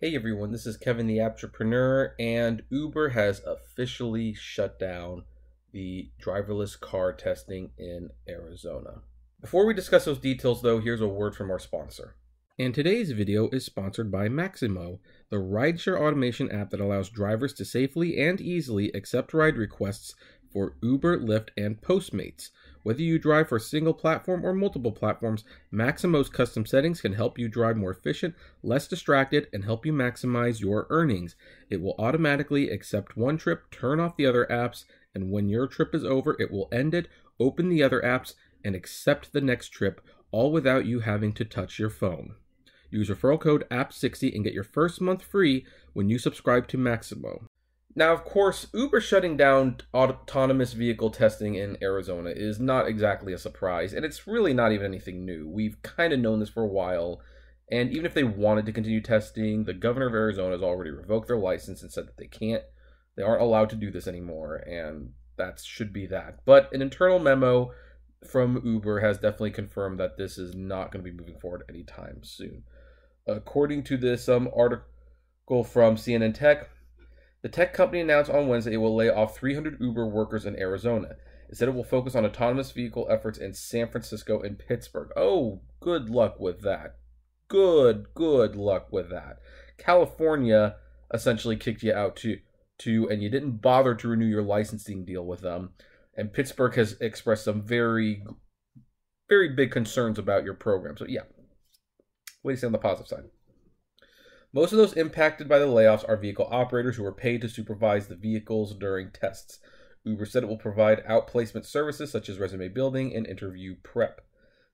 Hey everyone, this is Kevin the Entrepreneur, and Uber has officially shut down the driverless car testing in Arizona. Before we discuss those details though, here's a word from our sponsor. And today's video is sponsored by Maximo, the rideshare automation app that allows drivers to safely and easily accept ride requests for Uber, Lyft, and Postmates. Whether you drive for a single platform or multiple platforms, Maximo's custom settings can help you drive more efficient, less distracted, and help you maximize your earnings. It will automatically accept one trip, turn off the other apps, and when your trip is over, it will end it, open the other apps, and accept the next trip, all without you having to touch your phone. Use referral code APP60 and get your first month free when you subscribe to Maximo. Now, of course, Uber shutting down autonomous vehicle testing in Arizona is not exactly a surprise, and it's really not even anything new. We've kind of known this for a while, and even if they wanted to continue testing, the governor of Arizona has already revoked their license and said that they aren't allowed to do this anymore, and that should be that. But an internal memo from Uber has definitely confirmed that this is not going to be moving forward anytime soon. According to this article from CNN Tech, the tech company announced on Wednesday it will lay off 300 Uber workers in Arizona. It said it will focus on autonomous vehicle efforts in San Francisco and Pittsburgh. Oh, good luck with that. Good luck with that. California essentially kicked you out too, and you didn't bother to renew your licensing deal with them. And Pittsburgh has expressed some very big concerns about your program. So yeah, what do you say on the positive side? Most of those impacted by the layoffs are vehicle operators who are paid to supervise the vehicles during tests. Uber said it will provide outplacement services such as resume building and interview prep.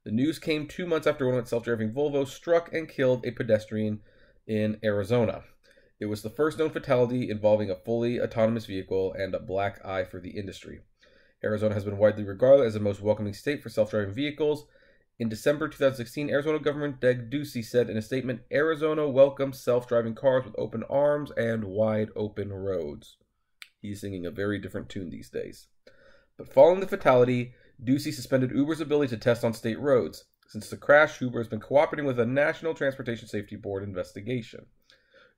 The news came 2 months after one of its self-driving Volvo struck and killed a pedestrian in Arizona. It was the first known fatality involving a fully autonomous vehicle and a black eye for the industry. Arizona has been widely regarded as the most welcoming state for self-driving vehicles. In December 2016, Arizona Governor Doug Ducey said in a statement, "Arizona welcomes self-driving cars with open arms and wide open roads." He's singing a very different tune these days. But following the fatality, Ducey suspended Uber's ability to test on state roads. Since the crash, Uber has been cooperating with a National Transportation Safety Board investigation.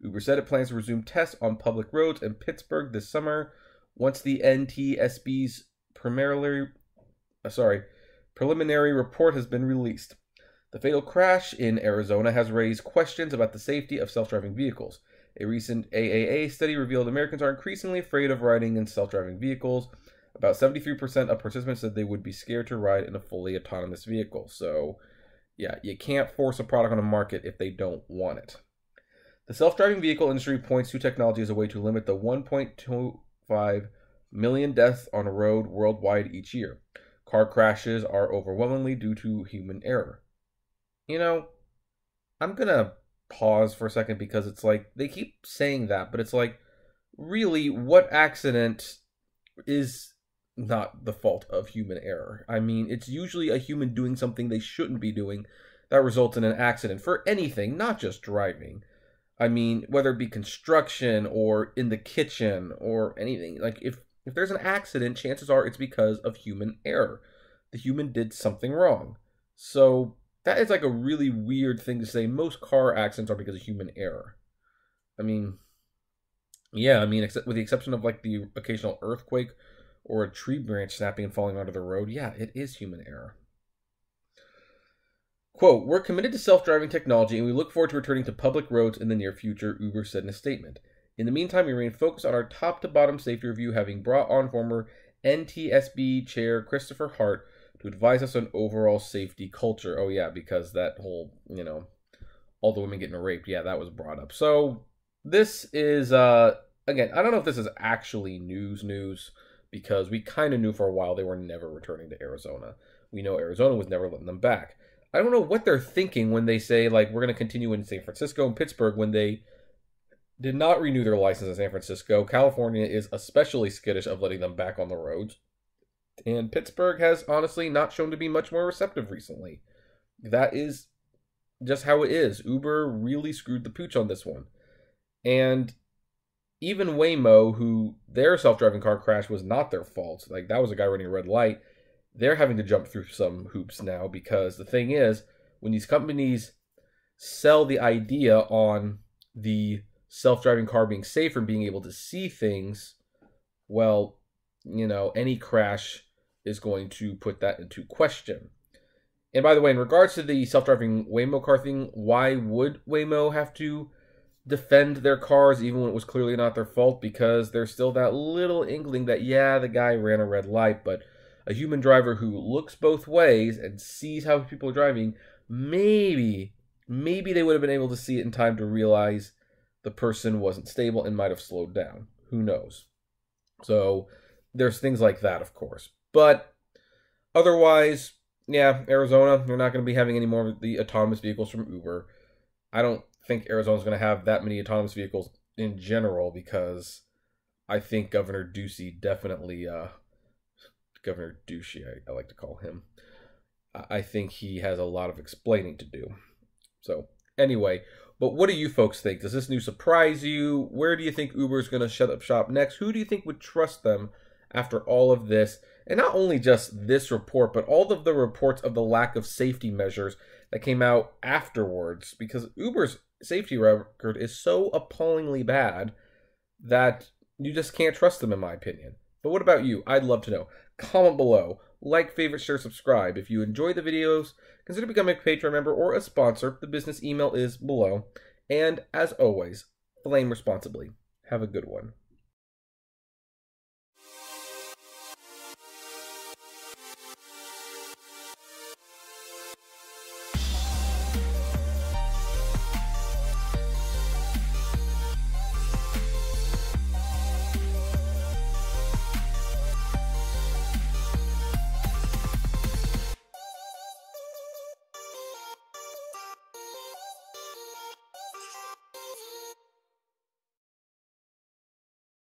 Uber said it plans to resume tests on public roads in Pittsburgh this summer once the NTSB's preliminary report has been released. The fatal crash in Arizona has raised questions about the safety of self-driving vehicles. A recent AAA study revealed Americans are increasingly afraid of riding in self-driving vehicles. About 73% of participants said they would be scared to ride in a fully autonomous vehicle. So, yeah, you can't force a product on the market if they don't want it. The self-driving vehicle industry points to technology as a way to limit the 1.25 million deaths on the road worldwide each year. Car crashes are overwhelmingly due to human error. You know, I'm going to pause for a second because it's like, they keep saying that, but it's like, really, what accident is not the fault of human error? I mean, it's usually a human doing something they shouldn't be doing that results in an accident for anything, not just driving. I mean, whether it be construction or in the kitchen or anything. Like, if there's an accident, chances are it's because of human error. The human did something wrong. So that is like a really weird thing to say. Most car accidents are because of human error. I mean, yeah, except with the exception of like the occasional earthquake or a tree branch snapping and falling onto the road, yeah, it is human error. Quote, "We're committed to self-driving technology and we look forward to returning to public roads in the near future," Uber said in a statement. "In the meantime, we remain focused on our top-to-bottom safety review, having brought on former NTSB Chair Christopher Hart to advise us on overall safety culture." Oh, yeah, because that whole, all the women getting raped, yeah, that was brought up. So this is, again, I don't know if this is actually news, because we kind of knew for a while they were never returning to Arizona. We know Arizona was never letting them back. I don't know what they're thinking when they say, like, we're going to continue in San Francisco and Pittsburgh when they did not renew their license in San Francisco. California is especially skittish of letting them back on the roads. And Pittsburgh has honestly not shown to be much more receptive recently. That is just how it is. Uber really screwed the pooch on this one. And even Waymo, who their self-driving car crash was not their fault. Like, that was a guy running a red light. They're having to jump through some hoops now because the thing is, when these companies sell the idea on the self-driving car being safer and being able to see things, well, any crash is going to put that into question. And by the way, in regards to the self-driving Waymo car thing, why would Waymo have to defend their cars even when it was clearly not their fault? Because there's still that little inkling that, yeah, the guy ran a red light, but a human driver who looks both ways and sees how people are driving, maybe they would have been able to see it in time to realize the person wasn't stable and might have slowed down. Who knows? So there's things like that, of course. But otherwise, yeah, Arizona, they're not going to be having any more of the autonomous vehicles from Uber. I don't think Arizona's going to have that many autonomous vehicles in general, because I think Governor Ducey definitely, Governor Ducey, I like to call him, I think he has a lot of explaining to do. So anyway, but what do you folks think? Does this news surprise you? Where do you think Uber's going to shut up shop next? Who do you think would trust them after all of this? And not only just this report, but all of the reports of the lack of safety measures that came out afterwards, because Uber's safety record is so appallingly bad that you just can't trust them, in my opinion. But what about you? I'd love to know. Comment below. Like, favorite, share, subscribe. If you enjoy the videos, consider becoming a Patreon member or a sponsor. The business email is below. And as always, flame responsibly. Have a good one.